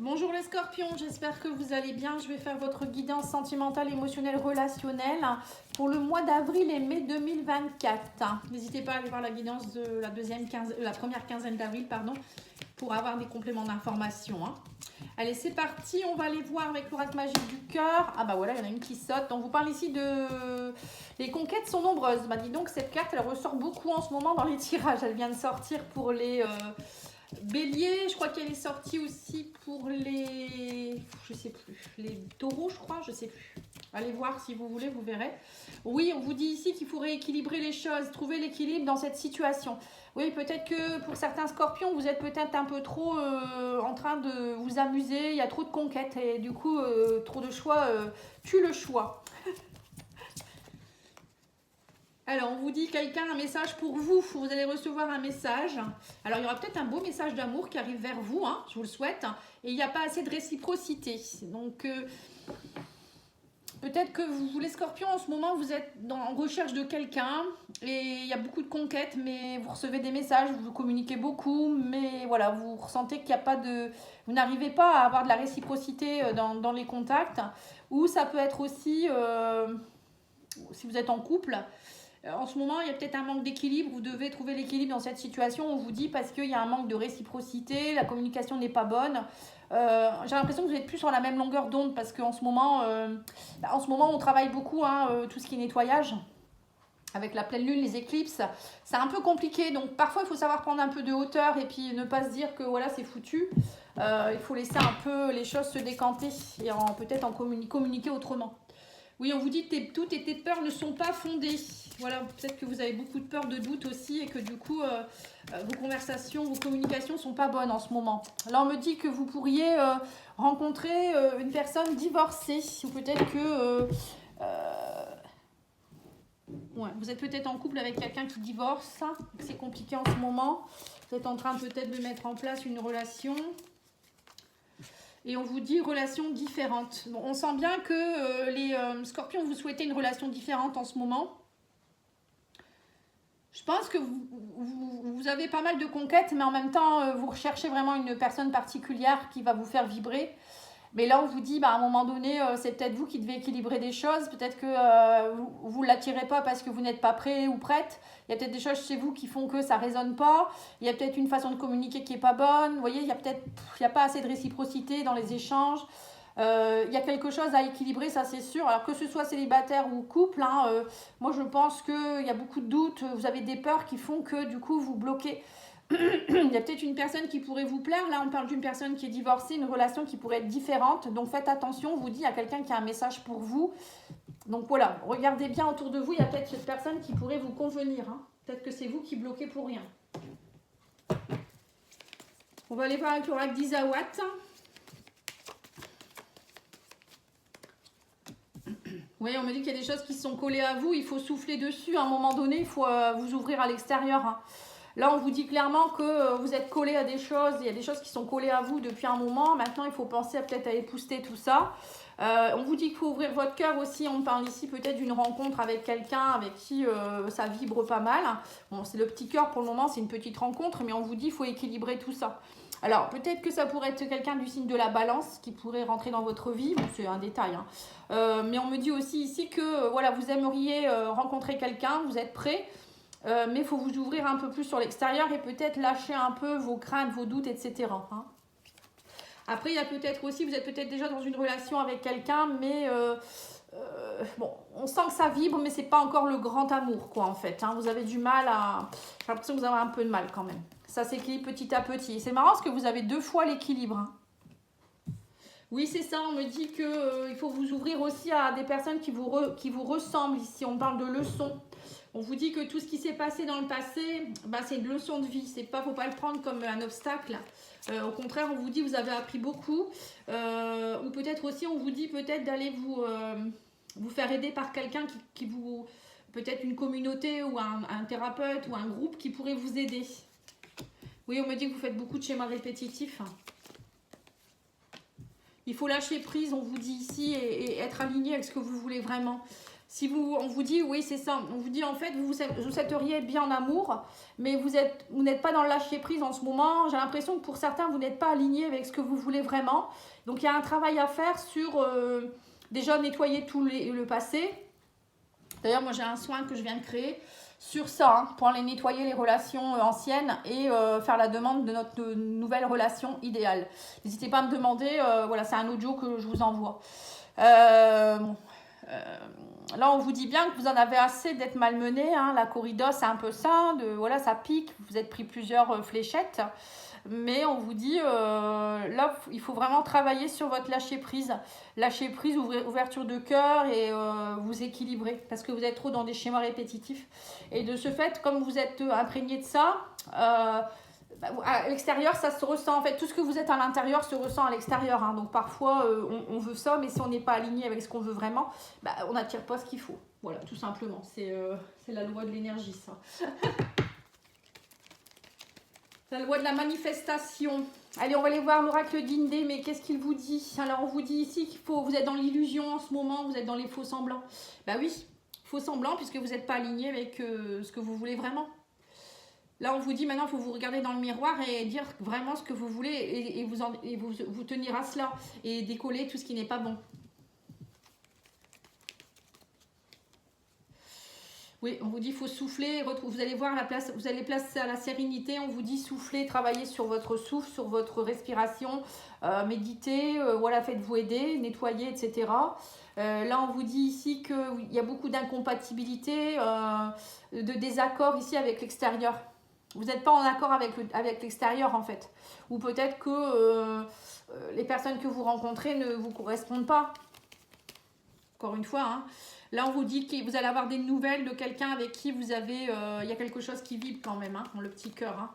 Bonjour les scorpions, j'espère que vous allez bien. Je vais faire votre guidance sentimentale, émotionnelle, relationnelle pour le mois d'avril et mai 2024. N'hésitez pas à aller voir la guidance de la première quinzaine d'avril, pour avoir des compléments d'information. Allez, c'est parti, on va aller voir avec l'oracle magique du cœur. Ah bah voilà, il y en a une qui saute. On vous parle ici de... Les conquêtes sont nombreuses. Bah dis donc, cette carte, elle ressort beaucoup en ce moment dans les tirages. Elle vient de sortir pour les... Bélier, je crois qu'elle est sortie aussi pour les... Je sais plus. Les taureaux, je crois, je sais plus. Allez voir si vous voulez, vous verrez. Oui, on vous dit ici qu'il faut rééquilibrer les choses, trouver l'équilibre dans cette situation. Oui, peut-être que pour certains scorpions, vous êtes peut-être un peu trop en train de vous amuser. Il y a trop de conquêtes et du coup, trop de choix tue le choix. Alors, on vous dit quelqu'un, un message pour vous. Vous allez recevoir un message. Alors, il y aura peut-être un beau message d'amour qui arrive vers vous, je vous le souhaite. Et il n'y a pas assez de réciprocité. Donc, peut-être que vous, les scorpions, en ce moment, vous êtes en recherche de quelqu'un. Et il y a beaucoup de conquêtes, mais vous recevez des messages, vous communiquez beaucoup. Mais voilà, vous ressentez qu'il n'y a pas de... Vous n'arrivez pas à avoir de la réciprocité dans les contacts. Ou ça peut être aussi, si vous êtes en couple... En ce moment, il y a peut-être un manque d'équilibre. Vous devez trouver l'équilibre dans cette situation. On vous dit parce qu'il y a un manque de réciprocité, la communication n'est pas bonne. J'ai l'impression que vous êtes plus sur la même longueur d'onde parce qu'en ce moment, on travaille beaucoup, tout ce qui est nettoyage. Avec la pleine lune, les éclipses, c'est un peu compliqué. Donc parfois, il faut savoir prendre un peu de hauteur et puis ne pas se dire que voilà, c'est foutu. Il faut laisser un peu les choses se décanter et peut-être communiquer autrement. Oui, on vous dit que toutes tes peurs ne sont pas fondées. Voilà, peut-être que vous avez beaucoup de peur, de doute aussi et que du coup, vos conversations, vos communications ne sont pas bonnes en ce moment. Là, on me dit que vous pourriez rencontrer une personne divorcée ou peut-être que... vous êtes peut-être en couple avec quelqu'un qui divorce. C'est compliqué en ce moment. Vous êtes en train peut-être de mettre en place une relation. Et on vous dit relation différente. Bon, on sent bien que les scorpions, vous souhaitez une relation différente en ce moment. Je pense que vous avez pas mal de conquêtes, mais en même temps, vous recherchez vraiment une personne particulière qui va vous faire vibrer. Mais là, on vous dit, à un moment donné, c'est peut-être vous qui devez équilibrer des choses. Peut-être que vous ne l'attirez pas parce que vous n'êtes pas prêt ou prête. Il y a peut-être des choses chez vous qui font que ça ne résonne pas. Il y a peut-être une façon de communiquer qui n'est pas bonne. Vous voyez, il n'y a pas assez de réciprocité dans les échanges. Il y a quelque chose à équilibrer, ça c'est sûr. Alors que ce soit célibataire ou couple, moi je pense qu'il y a beaucoup de doutes. Vous avez des peurs qui font que du coup vous bloquez. Il y a peut-être une personne qui pourrait vous plaire. Là, on parle d'une personne qui est divorcée, une relation qui pourrait être différente. Donc, faites attention. On vous dit, il y a quelqu'un qui a un message pour vous. Donc, voilà. Regardez bien autour de vous. Il y a peut-être cette personne qui pourrait vous convenir. Peut-être que c'est vous qui bloquez pour rien. On va aller voir avec l'oracle d'Isawat. Oui, on me dit qu'il y a des choses qui sont collées à vous. Il faut souffler dessus. À un moment donné, il faut vous ouvrir à l'extérieur. Là, on vous dit clairement que vous êtes collé à des choses. Il y a des choses qui sont collées à vous depuis un moment. Maintenant, il faut penser peut-être à épousseter tout ça. On vous dit qu'il faut ouvrir votre cœur aussi. On parle ici peut-être d'une rencontre avec quelqu'un avec qui ça vibre pas mal. Bon, c'est le petit cœur pour le moment, c'est une petite rencontre. Mais on vous dit qu'il faut équilibrer tout ça. Alors, peut-être que ça pourrait être quelqu'un du signe de la balance qui pourrait rentrer dans votre vie. Bon, c'est un détail. Mais on me dit aussi ici que voilà, vous aimeriez rencontrer quelqu'un. Vous êtes prêt. Mais il faut vous ouvrir un peu plus sur l'extérieur et peut-être lâcher un peu vos craintes, vos doutes, etc. Après, il y a peut-être aussi, vous êtes peut-être déjà dans une relation avec quelqu'un, mais bon, on sent que ça vibre, mais c'est pas encore le grand amour, quoi, en fait. Vous avez du mal à... J'ai l'impression que vous avez un peu de mal quand même. Ça s'équilibre petit à petit. C'est marrant parce que vous avez 2 fois l'équilibre. Oui, c'est ça, on me dit qu'il faut vous ouvrir aussi à des personnes qui vous ressemblent. Ici, on parle de leçons. On vous dit que tout ce qui s'est passé dans le passé, c'est une leçon de vie. Faut pas le prendre comme un obstacle. Au contraire, on vous dit que vous avez appris beaucoup. Ou peut-être aussi, on vous dit peut-être d'aller vous faire aider par quelqu'un qui vous... Peut-être une communauté ou un thérapeute ou un groupe qui pourrait vous aider. Oui, on me dit que vous faites beaucoup de schémas répétitifs. Il faut lâcher prise, on vous dit ici, et être aligné avec ce que vous voulez vraiment. Si vous, on vous dit, oui, c'est ça. On vous dit, en fait, vous souhaiteriez être bien en amour, mais vous n'êtes pas dans le lâcher prise en ce moment. J'ai l'impression que pour certains, vous n'êtes pas aligné avec ce que vous voulez vraiment. Donc, il y a un travail à faire sur, déjà, nettoyer tout le passé. D'ailleurs, moi, j'ai un soin que je viens de créer sur ça, hein, pour aller nettoyer les relations anciennes et faire la demande de notre nouvelle relation idéale. N'hésitez pas à me demander, voilà, c'est un audio que je vous envoie. Bon. Là, on vous dit bien que vous en avez assez d'être malmené. Hein. La corrida, c'est un peu ça. Voilà, ça pique. Vous êtes pris plusieurs fléchettes. Mais on vous dit, là, il faut vraiment travailler sur votre lâcher prise. Lâcher prise, ouverture de cœur et vous équilibrer. Parce que vous êtes trop dans des schémas répétitifs. Et de ce fait, comme vous êtes imprégné de ça, à l'extérieur, ça se ressent. En fait, tout ce que vous êtes à l'intérieur se ressent à l'extérieur. Hein. Donc parfois, on veut ça, mais si on n'est pas aligné avec ce qu'on veut vraiment, on n'attire pas ce qu'il faut. Voilà, tout simplement. C'est la loi de l'énergie, ça. La loi de la manifestation. Allez, on va aller voir l'oracle d'Indé, mais qu'est-ce qu'il vous dit? Alors, on vous dit ici qu'il faut, vous êtes dans l'illusion en ce moment, vous êtes dans les faux semblants. Bah oui, faux semblants, puisque vous n'êtes pas aligné avec ce que vous voulez vraiment. Là, on vous dit maintenant, il faut vous regarder dans le miroir et dire vraiment ce que vous voulez et vous tenir à cela et décoller tout ce qui n'est pas bon. Oui, on vous dit il faut souffler, vous allez voir la place, vous allez placer à la sérénité, on vous dit souffler, travailler sur votre souffle, sur votre respiration, méditer, voilà, faites-vous aider, nettoyer, etc. Là, on vous dit ici qu'il y a beaucoup d'incompatibilité, de désaccord ici avec l'extérieur. Vous n'êtes pas en accord avec l'extérieur en fait. Ou peut-être que les personnes que vous rencontrez ne vous correspondent pas. Encore une fois, hein. Là on vous dit que vous allez avoir des nouvelles de quelqu'un avec qui vous avez... il y a quelque chose qui vibre quand même, hein, dans le petit cœur. Hein.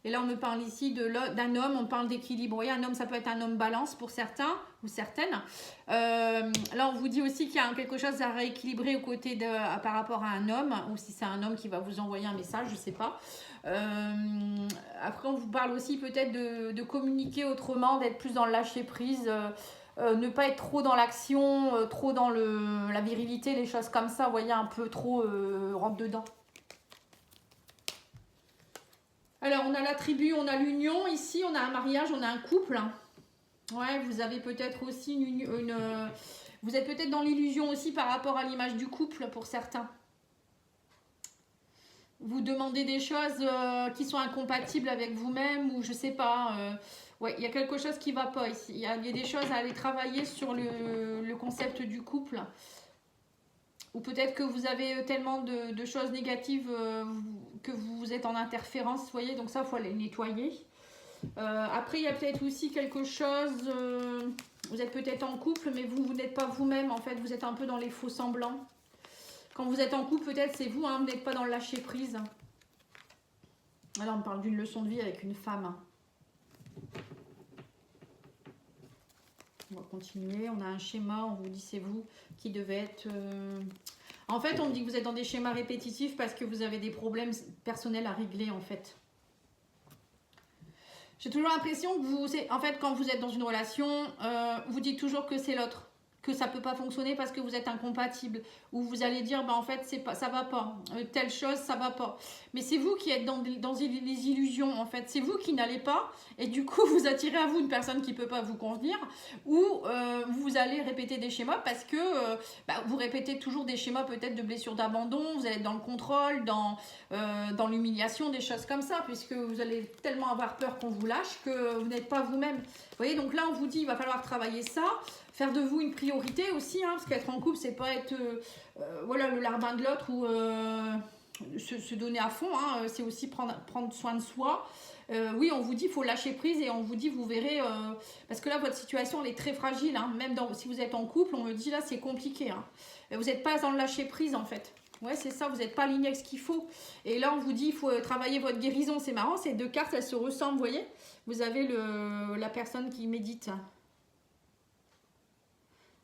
Et là on me parle ici d'un homme, on parle d'équilibre. Oui, un homme, ça peut être un homme balance pour certains ou certaines. Là on vous dit aussi qu'il y a quelque chose à rééquilibrer par rapport à un homme. Ou si c'est un homme qui va vous envoyer un message, je ne sais pas. Après on vous parle aussi peut-être de communiquer autrement, d'être plus dans le lâcher prise, ne pas être trop dans l'action, trop dans la virilité, les choses comme ça, vous voyez, un peu trop rentre dedans. Alors on a la tribu, on a l'union, ici on a un mariage, on a un couple. Ouais, vous avez peut-être aussi vous êtes peut-être dans l'illusion aussi par rapport à l'image du couple pour certains. Vous demandez des choses qui sont incompatibles avec vous-même ou je sais pas. Ouais, il y a quelque chose qui ne va pas ici. Il y a des choses à aller travailler sur le concept du couple. Ou peut-être que vous avez tellement de choses négatives que vous êtes en interférence, vous voyez. Donc ça, il faut aller nettoyer. Après, il y a peut-être aussi quelque chose... vous êtes peut-être en couple, mais vous n'êtes pas vous-même. En fait, vous êtes un peu dans les faux semblants. Quand vous êtes en couple, peut-être c'est vous, hein, vous n'êtes pas dans le lâcher prise. Alors, on me parle d'une leçon de vie avec une femme. On va continuer. On a un schéma, on vous dit c'est vous qui devez être... En fait, on me dit que vous êtes dans des schémas répétitifs parce que vous avez des problèmes personnels à régler, en fait. J'ai toujours l'impression que vous... En fait, quand vous êtes dans une relation, vous dites toujours que c'est l'autre. Que ça ne peut pas fonctionner parce que vous êtes incompatible. Ou vous allez dire, en fait, ça ne va pas. Telle chose, ça ne va pas. Mais c'est vous qui êtes dans les illusions, en fait. C'est vous qui n'allez pas. Et du coup, vous attirez à vous une personne qui ne peut pas vous convenir. Ou vous allez répéter des schémas parce que vous répétez toujours des schémas peut-être de blessures d'abandon. Vous allez être dans le contrôle, dans l'humiliation, des choses comme ça. Puisque vous allez tellement avoir peur qu'on vous lâche que vous n'êtes pas vous-même. Vous voyez, donc là, on vous dit, il va falloir travailler ça. Faire de vous une priorité aussi, hein, parce qu'être en couple, c'est pas être voilà, le larbin de l'autre ou se donner à fond, hein, c'est aussi prendre soin de soi. Oui, on vous dit qu'il faut lâcher prise et on vous dit, vous verrez, parce que là, votre situation, elle est très fragile, hein, même si vous êtes en couple, on me dit là, c'est compliqué. Hein. Vous n'êtes pas dans le lâcher prise, en fait. Ouais, c'est ça, vous n'êtes pas aligné avec ce qu'il faut. Et là, on vous dit, il faut travailler votre guérison. C'est marrant, ces deux cartes, elles se ressemblent, vous voyez. Vous avez la personne qui médite.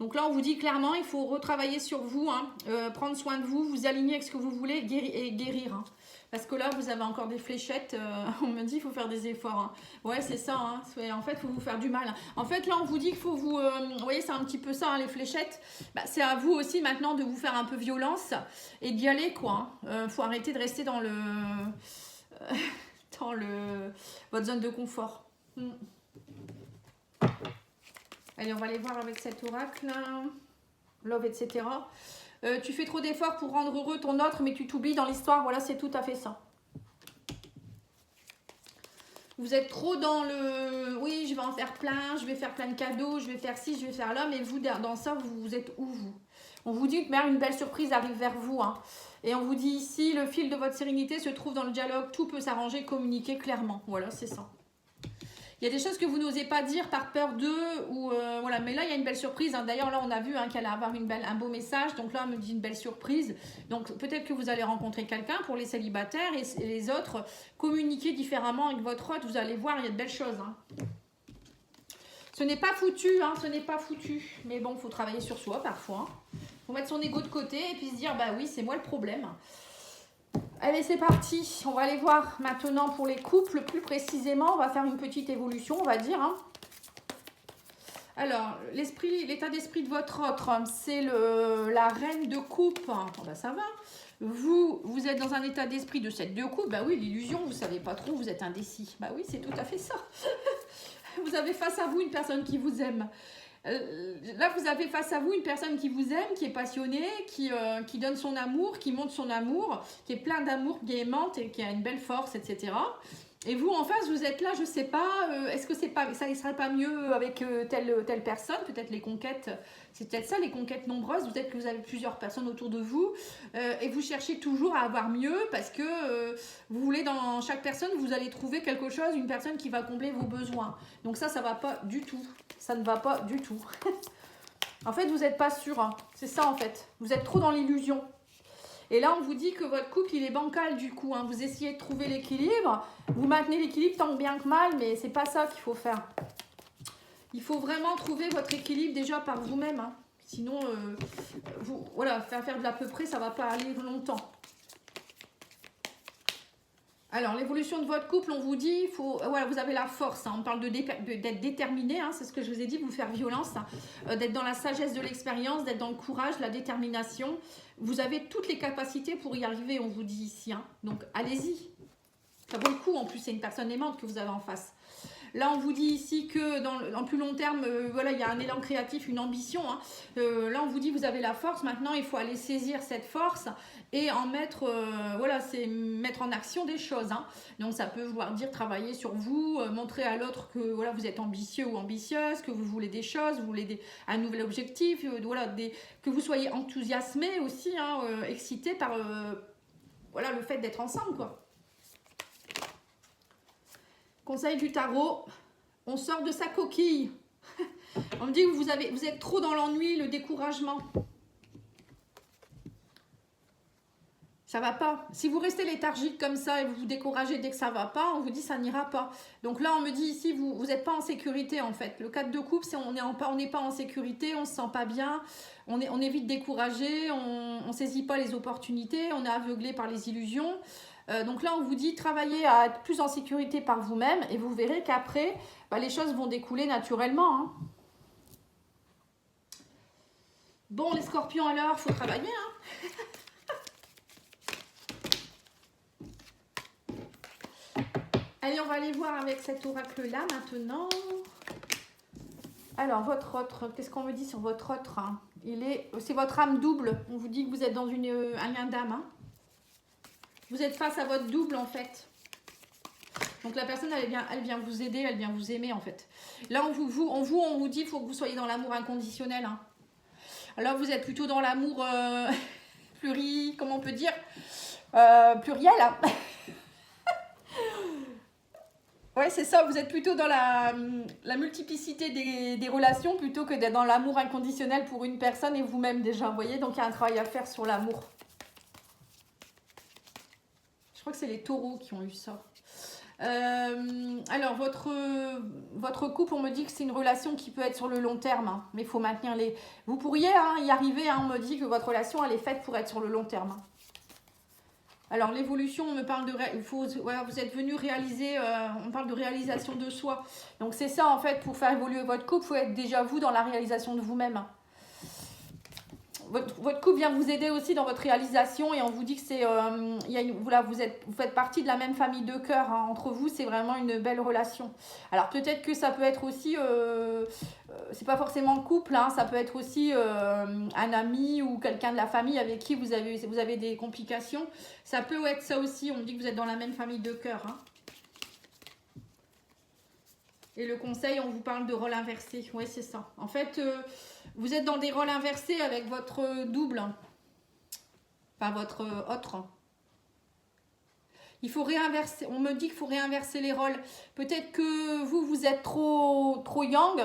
Donc là, on vous dit clairement, il faut retravailler sur vous, hein, prendre soin de vous, vous aligner avec ce que vous voulez et guérir. Hein. Parce que là, vous avez encore des fléchettes. On me dit qu'il faut faire des efforts. Hein. Ouais, c'est ça. Hein. En fait, il faut vous faire du mal. Hein. En fait, là, on vous dit qu'il faut vous... vous voyez, c'est un petit peu ça, hein, les fléchettes. Bah, c'est à vous aussi maintenant de vous faire un peu violence et d'y aller, quoi. Faut arrêter de rester dans votre zone de confort. Allez, on va aller voir avec cet oracle. Love, etc. Tu fais trop d'efforts pour rendre heureux ton autre, mais tu t'oublies dans l'histoire. Voilà, c'est tout à fait ça. Vous êtes trop dans le... Oui, je vais en faire plein, je vais faire plein de cadeaux, je vais faire ci, je vais faire là. Mais vous, dans ça, vous êtes où, vous? On vous dit que même une belle surprise arrive vers vous. Hein. Et on vous dit ici, le fil de votre sérénité se trouve dans le dialogue. Tout peut s'arranger, communiquer clairement. Voilà, c'est ça. Il y a des choses que vous n'osez pas dire par peur d'eux. Voilà. Mais là, il y a une belle surprise. Hein. D'ailleurs, là, on a vu hein, qu'elle allait avoir un beau message. Donc là, on me dit une belle surprise. Donc peut-être que vous allez rencontrer quelqu'un pour les célibataires. Et les autres, communiquer différemment avec votre hôte. Vous allez voir, il y a de belles choses. Hein. Ce n'est pas foutu. Hein, ce n'est pas foutu. Mais bon, il faut travailler sur soi parfois. Il faut mettre son ego de côté et puis se dire, bah oui, c'est moi le problème. Allez, c'est parti. On va aller voir maintenant pour les couples, plus précisément. On va faire une petite évolution, on va dire. Hein. Alors, l'état d'esprit de votre autre, c'est la reine de coupe. Oh, bah, ça va. Vous êtes dans un état d'esprit de cette de coupe. Bah oui, l'illusion, vous ne savez pas trop, vous êtes indécis. Bah oui, c'est tout à fait ça. Vous avez face à vous une personne qui vous aime. Là, vous avez face à vous une personne qui vous aime, qui est passionnée, qui donne son amour, qui montre son amour, qui est plein d'amour, qui aimante et qui a une belle force, etc. Et vous, en face, vous êtes là, je ne sais pas, est-ce que ça ne serait pas mieux avec telle personne? Peut-être les conquêtes, c'est peut-être ça, les conquêtes nombreuses. Peut-être que vous avez plusieurs personnes autour de vous et vous cherchez toujours à avoir mieux parce que vous voulez, dans chaque personne, vous allez trouver quelque chose, une personne qui va combler vos besoins. Donc ça ne va pas du tout. Ça ne va pas du tout. En fait, vous n'êtes pas sûr. Hein. C'est ça, en fait. Vous êtes trop dans l'illusion. Et là, on vous dit que votre couple, il est bancal du coup. Hein. Vous essayez de trouver l'équilibre. Vous maintenez l'équilibre tant bien que mal, mais c'est pas ça qu'il faut faire. Il faut vraiment trouver votre équilibre déjà par vous-même. Hein. Sinon, voilà, faire de l'à peu près, ça ne va pas aller longtemps. Alors, l'évolution de votre couple, on vous dit, voilà, vous avez la force. Hein, on parle d'être déterminé, hein, c'est ce que je vous ai dit, de vous faire violence, hein, d'être dans la sagesse de l'expérience, d'être dans le courage, la détermination. Vous avez toutes les capacités pour y arriver, on vous dit ici. Hein, donc, allez-y. Ça vaut le coup, en plus, c'est une personne aimante que vous avez en face. Là, on vous dit ici que dans plus long terme, voilà, il y a un élan créatif, une ambition. Hein. Là, on vous dit, vous avez la force. Maintenant, il faut aller saisir cette force et en mettre, voilà, c'est mettre en action des choses. Hein. Donc, ça peut vouloir dire travailler sur vous, montrer à l'autre que voilà, vous êtes ambitieux ou ambitieuse, que vous voulez des choses, vous voulez un nouvel objectif, voilà, que vous soyez enthousiasmé aussi, hein, excité par voilà, le fait d'être ensemble, quoi. Conseil du tarot, on sort de sa coquille. On me dit que vous êtes trop dans l'ennui, le découragement. Ça va pas. Si vous restez léthargique comme ça et vous vous découragez dès que ça va pas, on vous dit ça n'ira pas. Donc là, on me dit ici, vous n'êtes pas en sécurité en fait. Le 4 de coupe, c'est on n'est pas en sécurité, on se sent pas bien, on est vite découragé, on saisit pas les opportunités, on est aveuglé par les illusions. Donc là, on vous dit travaillez à être plus en sécurité par vous-même et vous verrez qu'après, bah, les choses vont découler naturellement. Hein. Bon, les scorpions alors, il faut travailler. Hein. Allez, on va aller voir avec cet oracle-là maintenant. Alors, votre autre, qu'est-ce qu'on me dit sur votre autre? Hein? C'est votre âme double. On vous dit que vous êtes dans un lien d'âme. Hein? Vous êtes face à votre double en fait. Donc la personne, elle vient vous aider, elle vient vous aimer en fait. Là, on vous dit qu'il faut que vous soyez dans l'amour inconditionnel. Hein. Alors vous êtes plutôt dans l'amour comment on peut dire pluriel. Hein. Ouais, c'est ça, vous êtes plutôt dans la multiplicité des relations plutôt que d'être dans l'amour inconditionnel pour une personne et vous-même déjà. Vous voyez, donc il y a un travail à faire sur l'amour. Je crois que c'est les taureaux qui ont eu ça. Alors, votre couple, on me dit que c'est une relation qui peut être sur le long terme, hein, mais il faut maintenir les... Vous pourriez y arriver, hein, on me dit que votre relation, elle est faite pour être sur le long terme. Hein. Alors, l'évolution, on me parle de... Voilà, vous êtes venu réaliser... on parle de réalisation de soi. Donc, c'est ça, en fait, pour faire évoluer votre couple, il faut être déjà vous dans la réalisation de vous-même. Votre couple vient vous aider aussi dans votre réalisation et on vous dit que c'est... voilà, vous faites partie de la même famille de cœur. Hein. Entre vous, c'est vraiment une belle relation. Alors, peut-être que ça peut être aussi... c'est pas forcément le couple, hein, ça peut être aussi un ami ou quelqu'un de la famille avec qui vous avez des complications. Ça peut être ça aussi, on me dit que vous êtes dans la même famille de cœur. Hein. Et le conseil, on vous parle de rôle inversé. Oui, c'est ça. En fait, vous êtes dans des rôles inversés avec votre double. Enfin, votre autre. Il faut réinverser. On me dit qu'il faut réinverser les rôles. Peut-être que vous êtes trop yang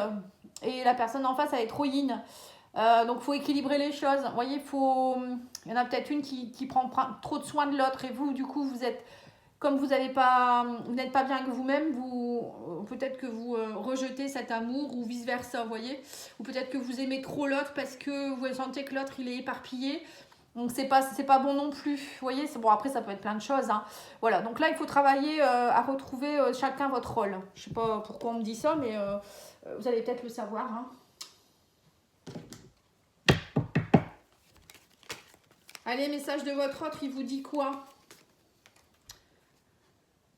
et la personne en face, elle est trop yin. Donc, il faut équilibrer les choses. Vous voyez, il y en a peut-être une qui prend trop de soin de l'autre et vous, du coup, vous êtes... Comme vous n'êtes pas bien avec vous-même, peut-être que vous rejetez cet amour ou vice-versa, vous voyez. Ou peut-être que vous aimez trop l'autre parce que vous sentez que l'autre, il est éparpillé. Donc, c'est pas bon non plus, vous voyez. Bon, après, ça peut être plein de choses. Hein. Voilà, donc là, il faut travailler à retrouver chacun votre rôle. Je ne sais pas pourquoi on me dit ça, mais vous allez peut-être le savoir. Hein. Allez, message de votre autre, il vous dit quoi ?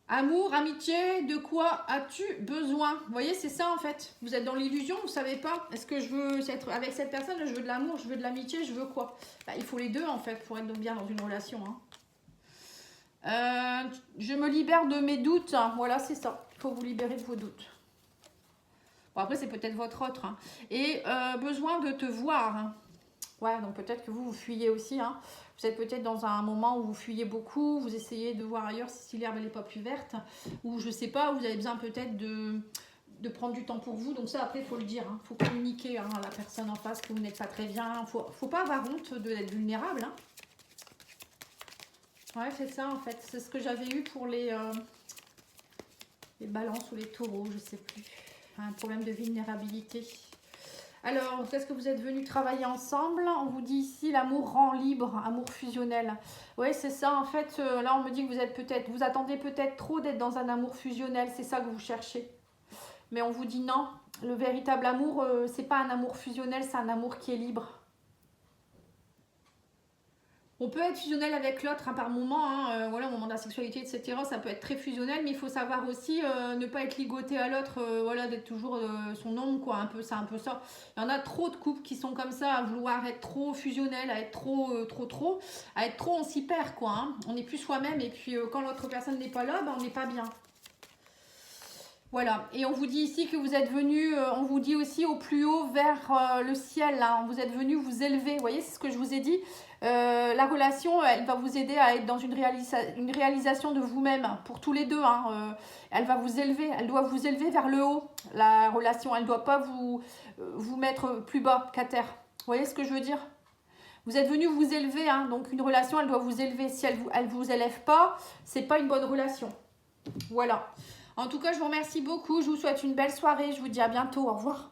Amour, amitié, de quoi as-tu besoin? Vous voyez, c'est ça en fait. Vous êtes dans l'illusion, vous ne savez pas. Est-ce que je veux être avec cette personne? Je veux de l'amour, je veux de l'amitié, je veux quoi? Il faut les deux en fait pour être bien dans une relation. Hein. Je me libère de mes doutes. Voilà, c'est ça. Il faut vous libérer de vos doutes. Bon, après, c'est peut-être votre autre. Hein. Et besoin de te voir. Hein. Ouais, donc peut-être que vous fuyez aussi. Hein. Vous êtes peut-être dans un moment où vous fuyez beaucoup, vous essayez de voir ailleurs si l'herbe n'est pas plus verte, ou je sais pas, vous avez besoin peut-être de prendre du temps pour vous. Donc ça, après, il faut le dire, il faut communiquer à la personne en face que vous n'êtes pas très bien. Il faut pas avoir honte d'être vulnérable. Hein. Ouais, c'est ça en fait. C'est ce que j'avais eu pour les balances ou les taureaux, je sais plus. Un problème de vulnérabilité. Alors, qu'est-ce que vous êtes venus travailler ensemble? On vous dit ici, l'amour rend libre, amour fusionnel. Oui, c'est ça. En fait, là, on me dit que vous attendez peut-être trop d'être dans un amour fusionnel. C'est ça que vous cherchez. Mais on vous dit non. Le véritable amour, c'est pas un amour fusionnel, c'est un amour qui est libre. On peut être fusionnel avec l'autre par moment, hein, voilà, au moment de la sexualité, etc. Ça peut être très fusionnel, mais il faut savoir aussi ne pas être ligoté à l'autre, voilà, d'être toujours son ombre, quoi. C'est un peu ça. Il y en a trop de couples qui sont comme ça, à vouloir être trop fusionnel, à être trop, à être trop, on s'y perd, quoi. Hein. On n'est plus soi-même, et puis quand l'autre personne n'est pas là, on n'est pas bien. Voilà, et on vous dit ici que vous êtes venu, on vous dit aussi au plus haut vers le ciel, hein. Vous êtes venu vous élever, vous voyez, c'est ce que je vous ai dit. La relation, elle va vous aider à être dans une réalisation de vous-même, pour tous les deux. Hein. Elle va vous élever, elle doit vous élever vers le haut, la relation. Elle ne doit pas vous mettre plus bas qu'à terre. Vous voyez ce que je veux dire? Vous êtes venu vous élever, hein. Donc une relation, elle doit vous élever. Si elle vous élève pas, c'est pas une bonne relation. Voilà. En tout cas, je vous remercie beaucoup. Je vous souhaite une belle soirée. Je vous dis à bientôt. Au revoir.